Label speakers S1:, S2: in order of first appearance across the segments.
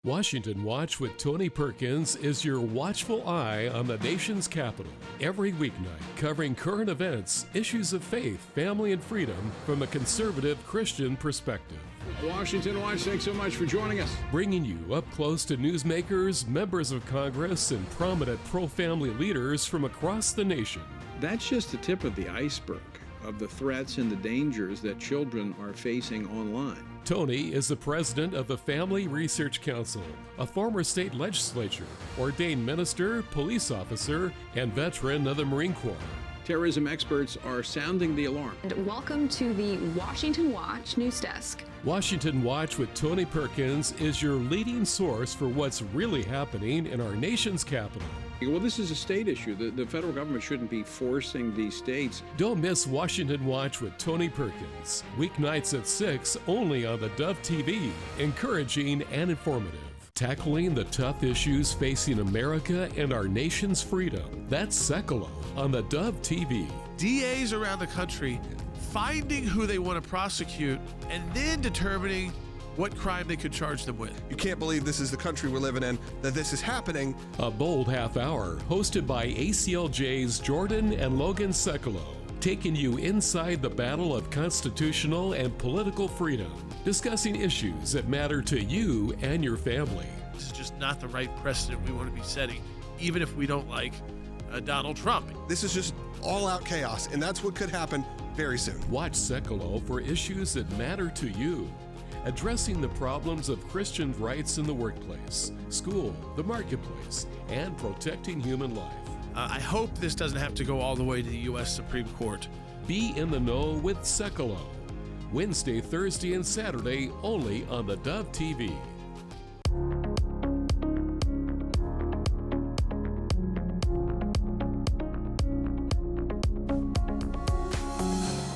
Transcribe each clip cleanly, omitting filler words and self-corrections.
S1: Washington Watch with Tony Perkins is your watchful eye on the nation's capital. Every weeknight, covering current events, issues of faith, family, and freedom from a conservative Christian perspective.
S2: Washington Watch, thanks so much for joining us.
S1: Bringing you up close to newsmakers, members of Congress, and prominent pro-family leaders from across the nation.
S2: That's just the tip of the iceberg of the threats and the dangers that children are facing online.
S1: Tony is the president of the Family Research Council, a former state legislature, ordained minister, police officer, and veteran of the Marine Corps.
S2: Terrorism experts are sounding the alarm.
S3: And welcome to the Washington Watch News Desk.
S1: Washington Watch with Tony Perkins is your leading source for what's really happening in our nation's capital.
S2: Well, this is a state issue. The federal government shouldn't be forcing these states.
S1: Don't miss Washington Watch with Tony Perkins. Weeknights at 6 only on theDove TV. Encouraging and informative. Tackling the tough issues facing America and our nation's freedom. That's Secolo on theDove TV.
S4: DAs around the country finding who they want to prosecute and then determining what crime they could charge them with.
S5: You can't believe this is the country we're living in, that this is happening.
S1: A bold half hour hosted by ACLJ's Jordan and Logan Secolo, taking you inside the battle of constitutional and political freedom, discussing issues that matter to you and your family.
S4: This is just not the right precedent we want to be setting, even if we don't like Donald Trump.
S5: This is just all-out chaos, and that's what could happen very soon.
S1: Watch Secolo for issues that matter to you, addressing the problems of Christian rights in the workplace, school, the marketplace, and protecting human life.
S4: I hope this doesn't have to go all the way to the U.S. Supreme Court.
S1: Be in the know with Secolo. Wednesday, Thursday, and Saturday only on theDove TV.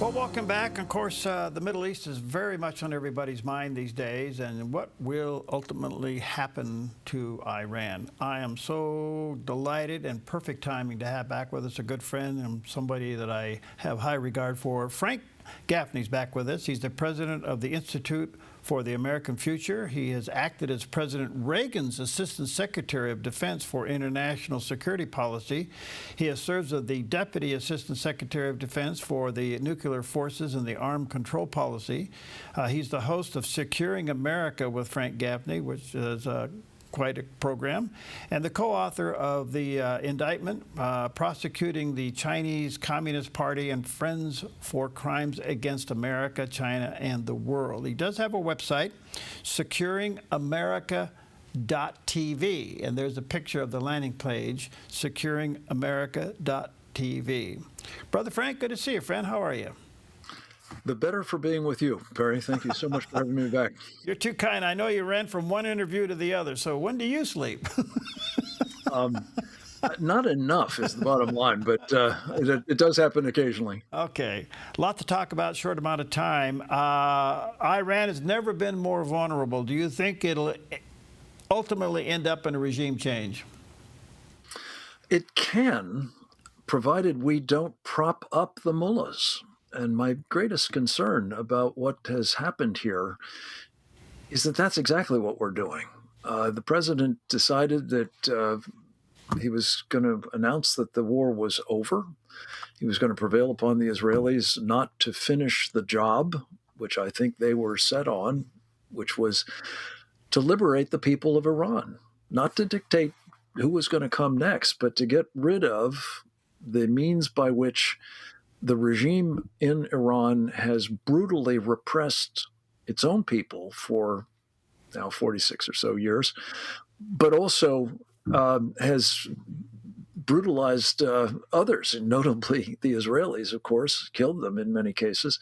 S6: Well, welcome back. Of course, the Middle East is very much on everybody's mind these days, and what will ultimately happen to Iran. I am so delighted and perfect timing to have back with us a good friend and somebody that I have high regard for. Frank Gaffney's back with us. He's the president of the Institute for the American Future. He has acted as President Reagan's Assistant Secretary of Defense for International Security Policy. He has served as the Deputy Assistant Secretary of Defense for the Nuclear Forces and the Armed Control Policy. He's the host of Securing America with Frank Gaffney, which is quite a program, and the co-author of the indictment prosecuting the Chinese Communist Party and Friends for Crimes Against America, China, and the World. He does have a website, securingamerica.tv, and there's a picture of the landing page, securingamerica.tv. Brother Frank, good to see you, friend. How are you?
S7: The better for being with you, Perry. Thank you so much for having me back.
S6: You're too kind. I know you ran from one interview to the other, so when do you sleep?
S7: Not enough is the bottom line, but it does happen occasionally.
S6: Okay. A lot to talk about, short amount of time. Iran has never been more vulnerable. Do you think it'll ultimately end up in a regime change?
S7: It can, provided we don't prop up the mullahs. And my greatest concern about what has happened here is that that's exactly what we're doing. The president decided that he was going to announce that the war was over. He was going to prevail upon the Israelis not to finish the job, which I think they were set on, which was to liberate the people of Iran, not to dictate who was going to come next, but to get rid of the means by which the regime in Iran has brutally repressed its own people for now 46 or so years, but also has brutalized others, and notably the Israelis, of course, killed them in many cases,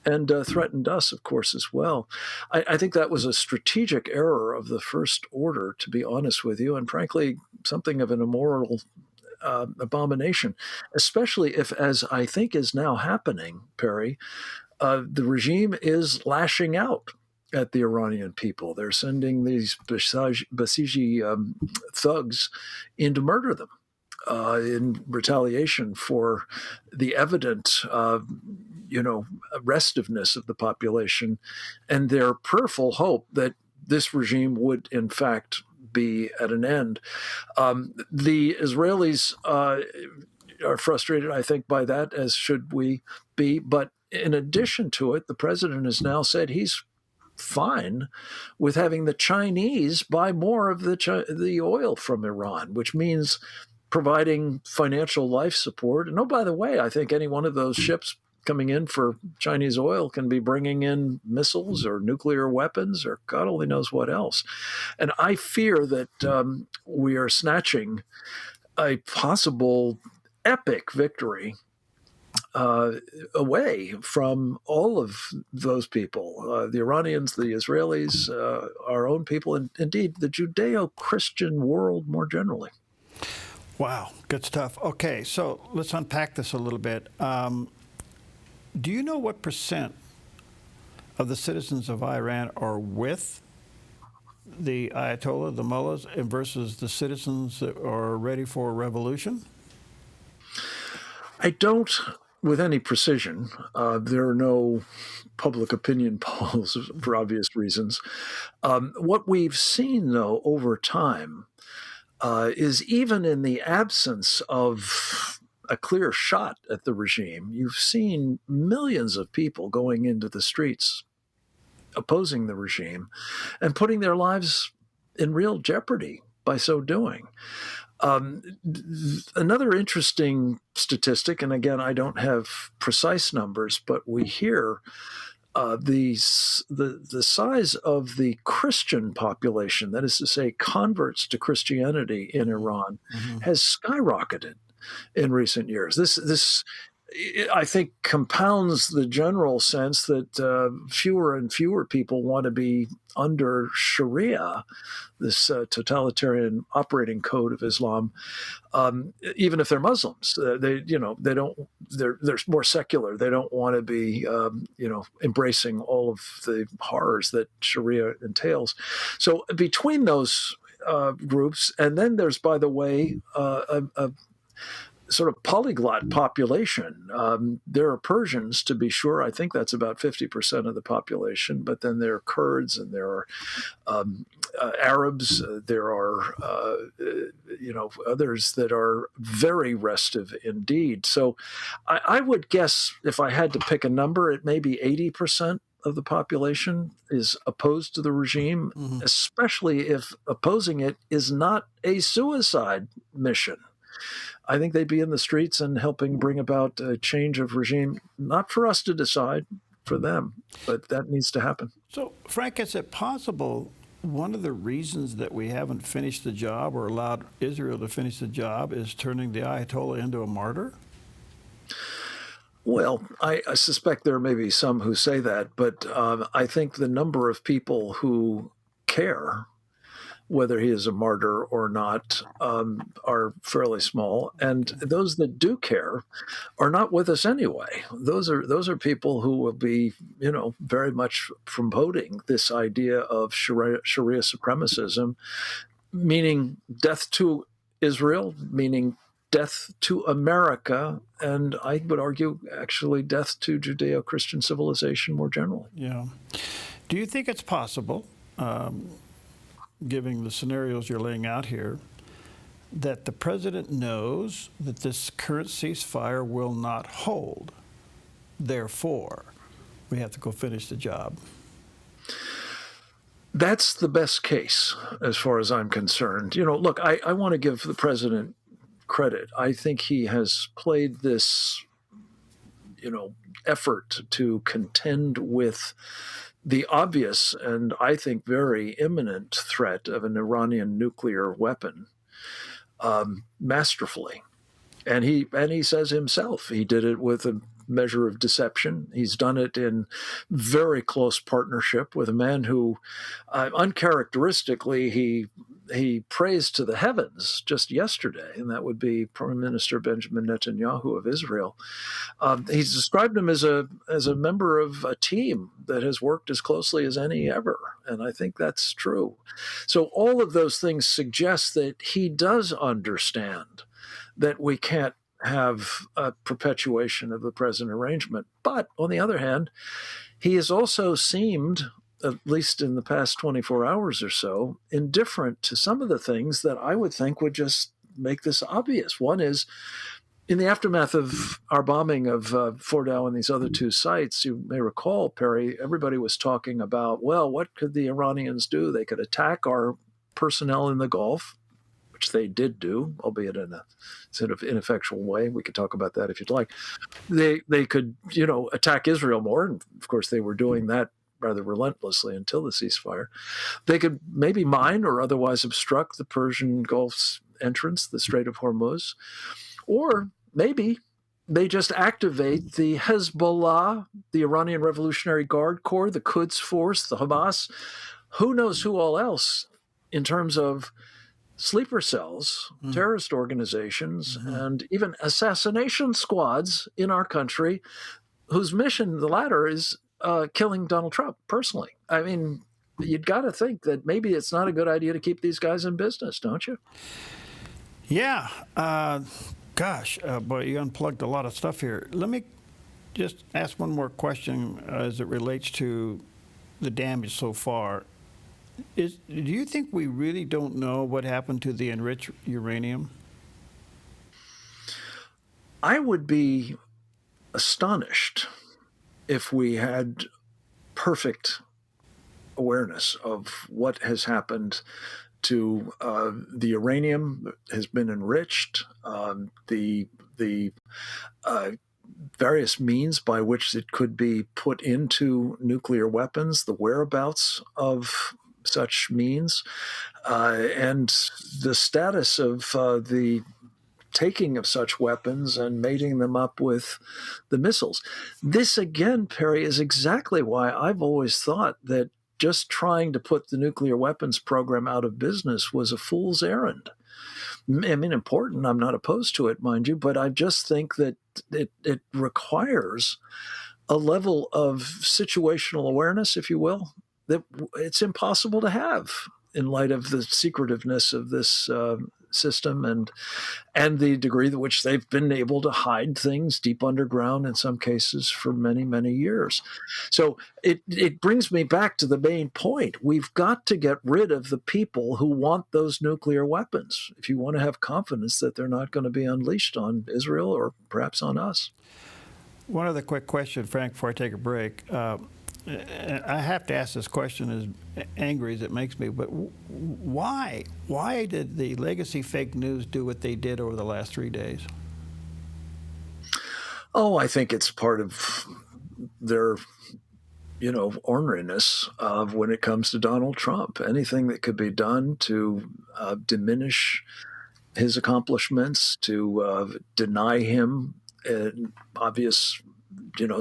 S7: and threatened us, of course, as well. I think that was a strategic error of the First Order, to be honest with you, and frankly, something of an immoral abomination, especially if, as I think is now happening, Perry, the regime is lashing out at the Iranian people. They're sending these Basiji thugs in to murder them in retaliation for the evident, restiveness of the population and their prayerful hope that this regime would, in fact, be at an end. The Israelis are frustrated, I think, by that, as should we be. But in addition to it, the president has now said he's fine with having the Chinese buy more of the oil from Iran, which means providing financial life support. And oh, by the way, I think any one of those ships coming in for Chinese oil can be bringing in missiles or nuclear weapons or God only knows what else. And I fear that we are snatching a possible epic victory away from all of those people, the Iranians, the Israelis, our own people, and indeed the Judeo-Christian world more generally.
S6: Wow, good stuff. Okay, so let's unpack this a little bit. Do you know what percent of the citizens of Iran are with the Ayatollah, the mullahs, versus the citizens that are ready for a revolution?
S7: I don't with any precision. There are no public opinion polls for obvious reasons. What we've seen, though, over time is even in the absence of a clear shot at the regime, you've seen millions of people going into the streets opposing the regime and putting their lives in real jeopardy by so doing. Another interesting statistic, and again, I don't have precise numbers, but we hear the size of the Christian population, that is to say, converts to Christianity in Iran, has skyrocketed in recent years. This I think compounds the general sense that fewer and fewer people want to be under Sharia, this totalitarian operating code of Islam, even if they're Muslims. They're more secular. They don't want to be, embracing all of the horrors that Sharia entails. So between those groups, and then there's, by the way, a sort of polyglot population. There are Persians, to be sure. I think that's about 50% of the population. But then there are Kurds, and there are Arabs. There are others that are very restive indeed. So I would guess, if I had to pick a number, it may be 80% of the population is opposed to the regime, especially if opposing it is not a suicide mission. I think they'd be in the streets and helping bring about a change of regime, not for us to decide, for them, but that needs to happen.
S6: So, Frank, is it possible one of the reasons that we haven't finished the job or allowed Israel to finish the job is turning the Ayatollah into a martyr?
S7: Well, I suspect there may be some who say that, but I think the number of people who care whether he is a martyr or not, are fairly small. And those that do care are not with us anyway. Those are people who will be, very much promoting this idea of Sharia supremacism, meaning death to Israel, meaning death to America, and I would argue actually death to Judeo-Christian civilization more generally.
S6: Yeah. Do you think it's possible, given the scenarios you're laying out here, that the president knows that this current ceasefire will not hold? Therefore, we have to go finish the job.
S7: That's the best case, as far as I'm concerned. Look, I want to give the president credit. I think he has played this, effort to contend with the obvious and I think very imminent threat of an Iranian nuclear weapon masterfully. And he says himself he did it with a measure of deception. He's done it in very close partnership with a man who uncharacteristically he praised to the heavens just yesterday, and that would be Prime Minister Benjamin Netanyahu of Israel. He's described him as a member of a team that has worked as closely as any ever, and I think that's true. So all of those things suggest that he does understand that we can't have a perpetuation of the present arrangement. But on the other hand, he has also seemed at least in the past 24 hours or so, indifferent to some of the things that I would think would just make this obvious. One is, in the aftermath of our bombing of Fordow and these other two sites, you may recall, Perry, everybody was talking about, well, what could the Iranians do? They could attack our personnel in the Gulf, which they did do, albeit in a sort of ineffectual way. We could talk about that if you'd like. They could, attack Israel more, and of course they were doing that rather relentlessly until the ceasefire. They could maybe mine or otherwise obstruct the Persian Gulf's entrance, the Strait of Hormuz, or maybe they just activate the Hezbollah, the Iranian Revolutionary Guard Corps, the Quds Force, the Hamas, who knows who all else in terms of sleeper cells, terrorist organizations, and even assassination squads in our country whose mission, the latter, is killing Donald Trump personally. I mean, you'd got to think that maybe it's not a good idea to keep these guys in business, don't you?
S6: Yeah. Gosh, boy, you unplugged a lot of stuff here. Let me just ask one more question as it relates to the damage so far. Do you think we really don't know what happened to the enriched uranium?
S7: I would be astonished if we had perfect awareness of what has happened to the uranium that has been enriched, the various means by which it could be put into nuclear weapons, the whereabouts of such means, and the status of the taking of such weapons and mating them up with the missiles. This, again, Perry, is exactly why I've always thought that just trying to put the nuclear weapons program out of business was a fool's errand. I mean, important. I'm not opposed to it, mind you, but I just think that it requires a level of situational awareness, if you will, that it's impossible to have in light of the secretiveness of this system and the degree to which they've been able to hide things deep underground in some cases for many, many years. So it brings me back to the main point. We've got to get rid of the people who want those nuclear weapons if you want to have confidence that they're not going to be unleashed on Israel or perhaps on us.
S6: One other quick question, Frank, before I take a break. I have to ask this question, as angry as it makes me, but why? Why did the legacy fake news do what they did over the last 3 days?
S7: Oh, I think it's part of their, orneriness of when it comes to Donald Trump. Anything that could be done to diminish his accomplishments, to deny him an obvious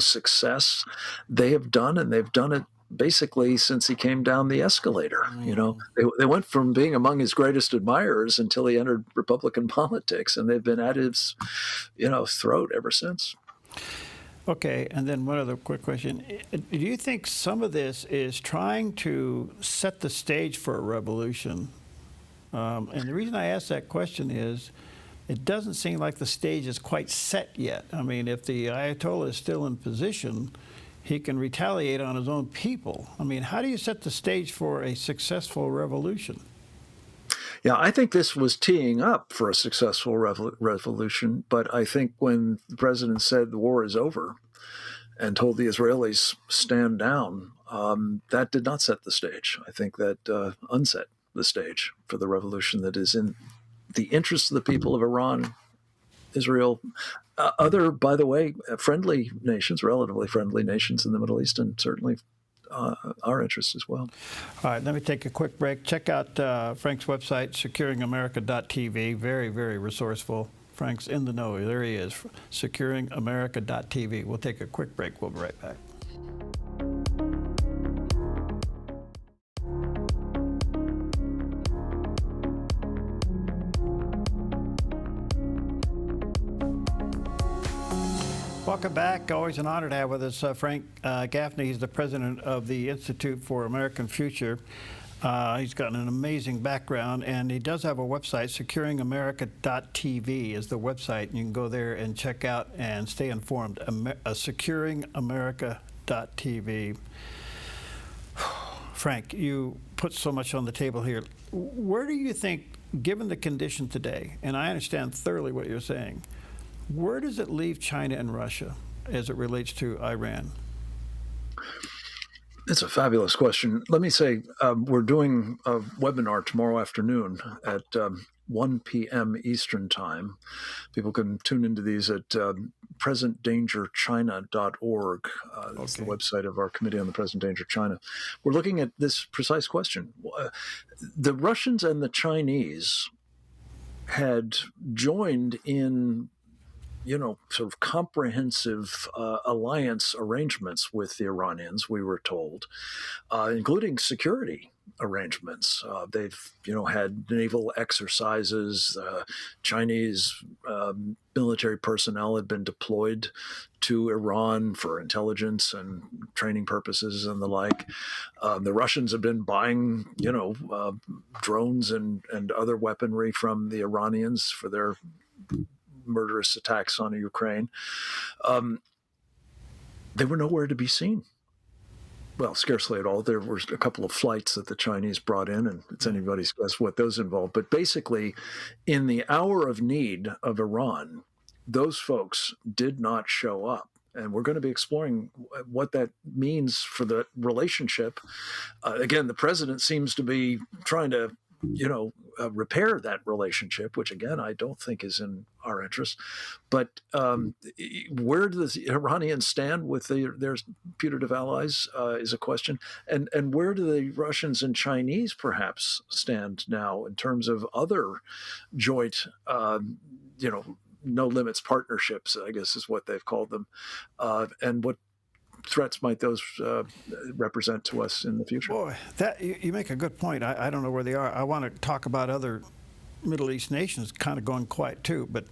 S7: success, they have done, and they've done it basically since he came down the escalator. They went from being among his greatest admirers until he entered Republican politics, and they've been at his, throat ever since.
S6: Okay, and then one other quick question. Do you think some of this is trying to set the stage for a revolution? And the reason I ask that question is, it doesn't seem like the stage is quite set yet. I mean, if the Ayatollah is still in position, he can retaliate on his own people. I mean, how do you set the stage for a successful revolution?
S7: Yeah, I think this was teeing up for a successful revolution, but I think when the president said the war is over and told the Israelis stand down, that did not set the stage. I think that unset the stage for the revolution that is in the interest of the people of Iran, Israel, other, by the way, friendly nations, relatively friendly nations in the Middle East, and certainly our interest as well.
S6: All right, let me take a quick break. Check out Frank's website, securingamerica.tv. Very, very resourceful. Frank's in the know. There he is, securingamerica.tv. We'll take a quick break. We'll be right back. Welcome back. Always an honor to have with us Frank Gaffney. He's the president of the Institute for American Future. He's got an amazing background, and he does have a website, securingamerica.tv is the website. You can go there and check out and stay informed. Securingamerica.tv. Frank, you put so much on the table here. Where do you think, given the condition today, and I understand thoroughly what you're saying, where does it leave China and Russia as it relates to Iran?
S7: It's a fabulous question. Let me say, we're doing a webinar tomorrow afternoon at 1 p.m. Eastern Time. People can tune into these at presentdangerchina.org. That's the website of our Committee on the Present Danger China. We're looking at this precise question. The Russians and the Chinese had joined in sort of comprehensive alliance arrangements with the Iranians, we were told, including security arrangements. They've, had naval exercises. Chinese military personnel had been deployed to Iran for intelligence and training purposes and the like. The Russians have been buying, drones and other weaponry from the Iranians for their murderous attacks on Ukraine. They were nowhere to be seen. Well, scarcely at all. There were a couple of flights that the Chinese brought in, and it's anybody's guess what those involved. But basically, in the hour of need of Iran, those folks did not show up. And we're going to be exploring what that means for the relationship. Again, the president seems to be trying to repair that relationship, which again I don't think is in our interest. But where do the Iranians stand with their putative allies is a question, and where do the Russians and Chinese perhaps stand now in terms of other joint, no limits partnerships, I guess is what they've called them, and what threats might those represent to us in the future?
S6: Boy, that you make a good point. I don't know where they are. I want to talk about other Middle East nations kind of going quiet too. But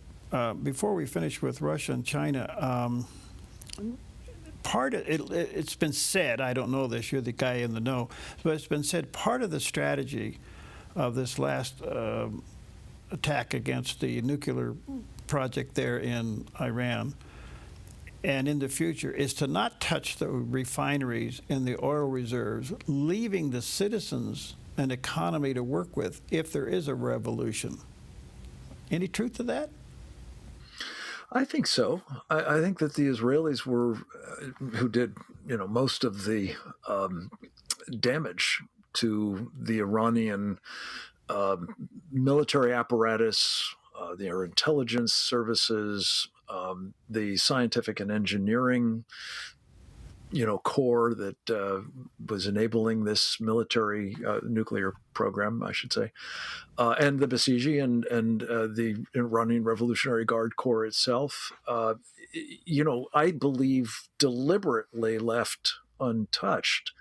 S6: before we finish with Russia and China, part of it's been said, I don't know this, you're the guy in the know, but it's been said part of the strategy of this last attack against the nuclear project there in Iran and in the future is to not touch the refineries and the oil reserves, leaving the citizens an economy to work with if there is a revolution. Any truth to that?
S7: I think so. I think that the Israelis were, who did, most of the damage to the Iranian military apparatus, their intelligence services, the scientific and engineering, core that was enabling this military nuclear program, I should say, and the Basiji and the Iranian Revolutionary Guard Corps itself, I believe deliberately left untouched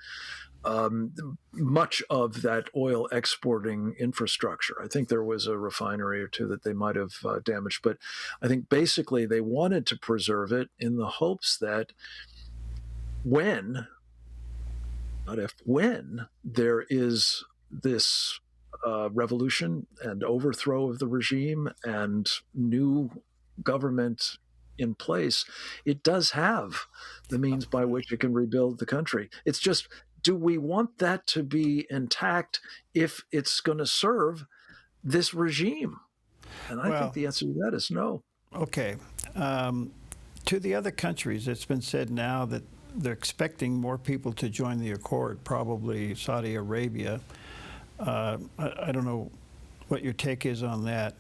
S7: much of that oil exporting infrastructure. I think there was a refinery or two that they might have damaged, but I think basically they wanted to preserve it in the hopes that when there is this revolution and overthrow of the regime and new government in place, it does have the means by which it can rebuild the country. It's just, do we want that to be intact if it's going to serve this regime? And I think the answer to that is no.
S6: Okay. To the other countries, it's been said now that they're expecting more people to join the accord, probably Saudi Arabia. I don't know what your take is on that.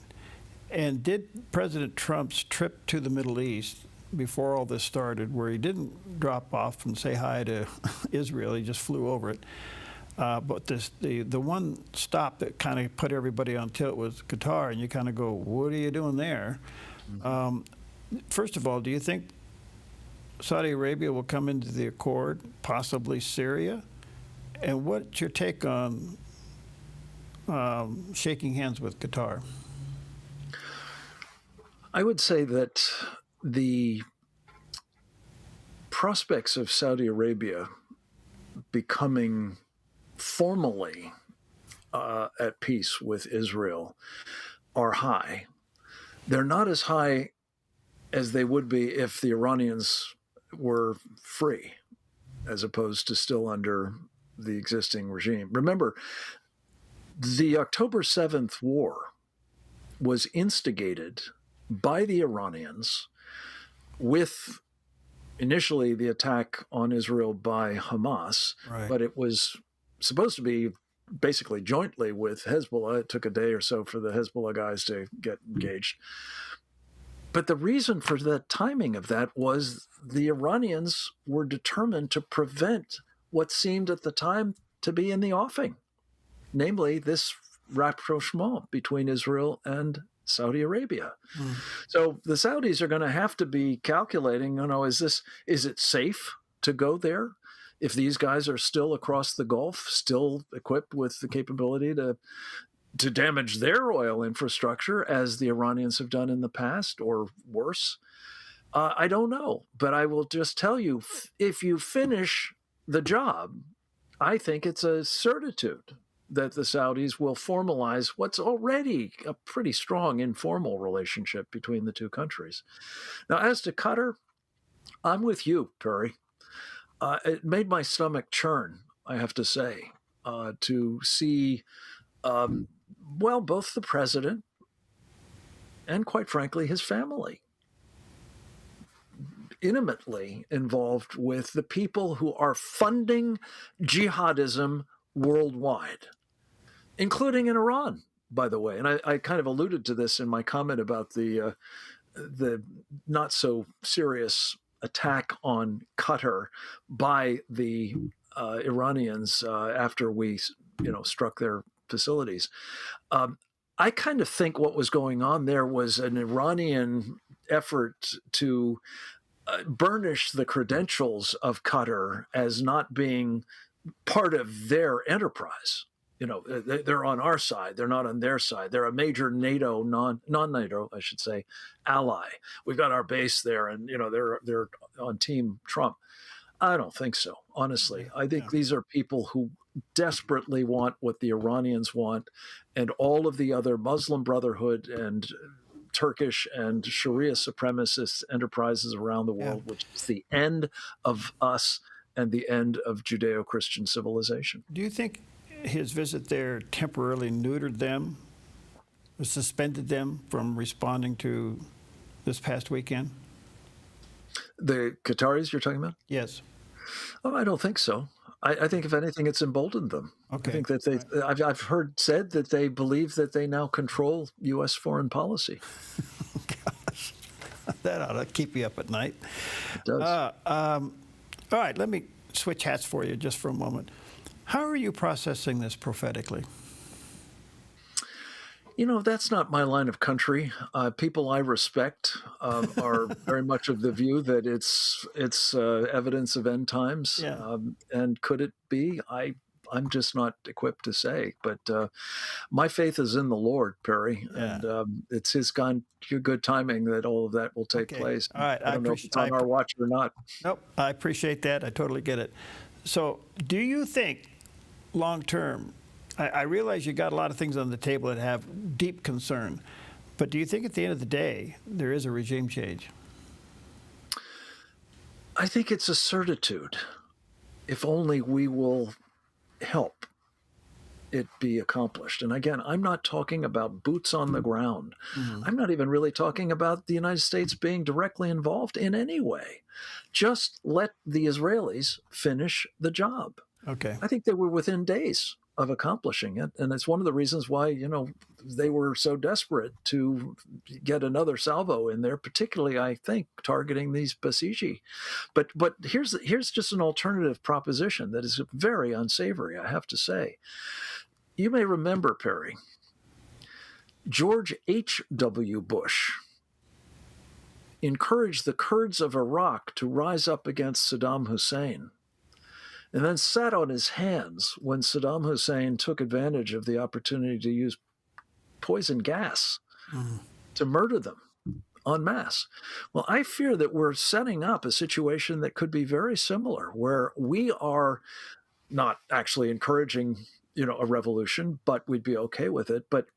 S6: And did President Trump's trip to the Middle East before all this started, where he didn't drop off and say hi to Israel, he just flew over it, but the one stop that kind of put everybody on tilt was Qatar, and you kind of go, what are you doing there? Mm-hmm. First of all, do you think Saudi Arabia will come into the accord, possibly Syria? And what's your take on shaking hands with Qatar?
S7: I would say that the prospects of Saudi Arabia becoming formally at peace with Israel are high. They're not as high as they would be if the Iranians were free, as opposed to still under the existing regime. Remember, the October 7th war was instigated by the Iranians with initially the attack on Israel by Hamas,
S6: Right.
S7: but it was supposed to be basically jointly with Hezbollah. It took a day or so for the Hezbollah guys to get engaged. But the reason for the timing of that was the Iranians were determined to prevent what seemed at the time to be in the offing, namely this rapprochement between Israel and Saudi Arabia. So the Saudis are going to have to be calculating, is it safe to go there? If these guys are still across the Gulf, still equipped with the capability to damage their oil infrastructure as the Iranians have done in the past, or worse, I don't know. But I will just tell you, if you finish the job, I think it's a certitude that the Saudis will formalize what's already a pretty strong informal relationship between the two countries. Now, as to Qatar, I'm with you, Perry. It made my stomach churn, I have to say, to see, both the president and, quite frankly, his family intimately involved with the people who are funding jihadism worldwide, including in Iran, by the way. And I kind of alluded to this in my comment about the not so serious attack on Qatar by the Iranians after we, struck their facilities. I kind of think what was going on there was an Iranian effort to burnish the credentials of Qatar as not being part of their enterprise. They're on our side. They're not on their side. They're a major NATO, non-NATO, I should say, ally. We've got our base there, and they're on Team Trump. I don't think so, honestly. I think these are people who desperately want what the Iranians want, and all of the other Muslim Brotherhood and Turkish and Sharia supremacist enterprises around the world, which is the end of us and the end of Judeo-Christian civilization.
S6: Do you think his visit there temporarily neutered them, suspended them from responding to this past weekend?
S7: The Qataris you're talking about?
S6: Yes.
S7: Oh, I don't think so. I think, if anything, it's emboldened them.
S6: Okay.
S7: I think that I've heard said that they believe that they now control U.S. foreign policy.
S6: Gosh, that ought to keep you up at night.
S7: It does.
S6: All right, let me switch hats for you just for a moment. How are you processing this prophetically?
S7: That's not my line of country. People I respect are very much of the view that it's evidence of end times.
S6: Yeah.
S7: And could it be? I'm just not equipped to say. But my faith is in the Lord, Perry, and it's His good timing that all of that will take place.
S6: All right.
S7: I don't know if it's on our watch or not.
S6: Nope. I appreciate that. I totally get it. So, do you think long term? I realize you got a lot of things on the table that have deep concern, but do you think at the end of the day there is a regime change?
S7: I think it's a certitude. If only we will help it be accomplished. And again, I'm not talking about boots on the ground. Mm-hmm. I'm not even really talking about the United States being directly involved in any way. Just let the Israelis finish the job.
S6: Okay.
S7: I think they were within days of accomplishing it. And it's one of the reasons why, they were so desperate to get another salvo in there, particularly, I think, targeting these Basiji. But here's just an alternative proposition that is very unsavory, I have to say. You may remember, Perry, George H.W. Bush encouraged the Kurds of Iraq to rise up against Saddam Hussein, and then sat on his hands when Saddam Hussein took advantage of the opportunity to use poison gas to murder them en masse. Well, I fear that we're setting up a situation that could be very similar, where we are not actually encouraging, a revolution, but we'd be okay with it. But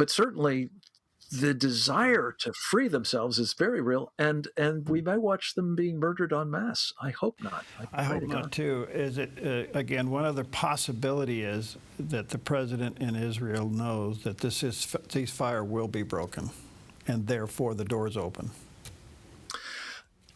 S7: certainly the desire to free themselves is very real, and we may watch them being murdered en masse. I hope not.
S6: I hope not too. Is it again? One other possibility is that the president in Israel knows that this ceasefire will be broken, and therefore the door's open.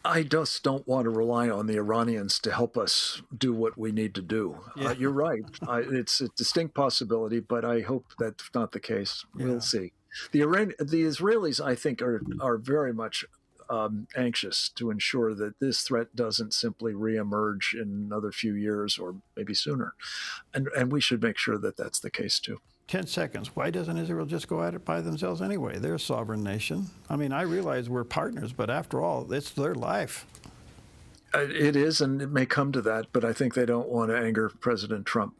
S7: I just don't want to rely on the Iranians to help us do what we need to do.
S6: Yeah.
S7: You're right. It's a distinct possibility, but I hope that's not the case.
S6: Yeah.
S7: We'll see. The Israelis, I think, are very much anxious to ensure that this threat doesn't simply reemerge in another few years or maybe sooner. And we should make sure that that's the case, too.
S6: 10 seconds. Why doesn't Israel just go at it by themselves anyway? They're a sovereign nation. I mean, I realize we're partners, but after all, it's their life.
S7: It is, and it may come to that, but I think they don't want to anger President Trump.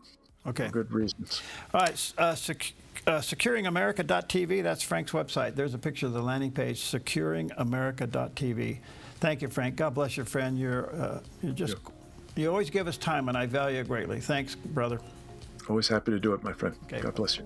S6: Okay.
S7: For good reasons.
S6: All right. SecuringAmerica.tv, that's Frank's website. There's a picture of the landing page, SecuringAmerica.tv. Thank you, Frank. God bless your friend. You always give us time, and I value it greatly. Thanks, brother.
S7: Always happy to do it, my friend.
S6: Okay.
S7: God bless you.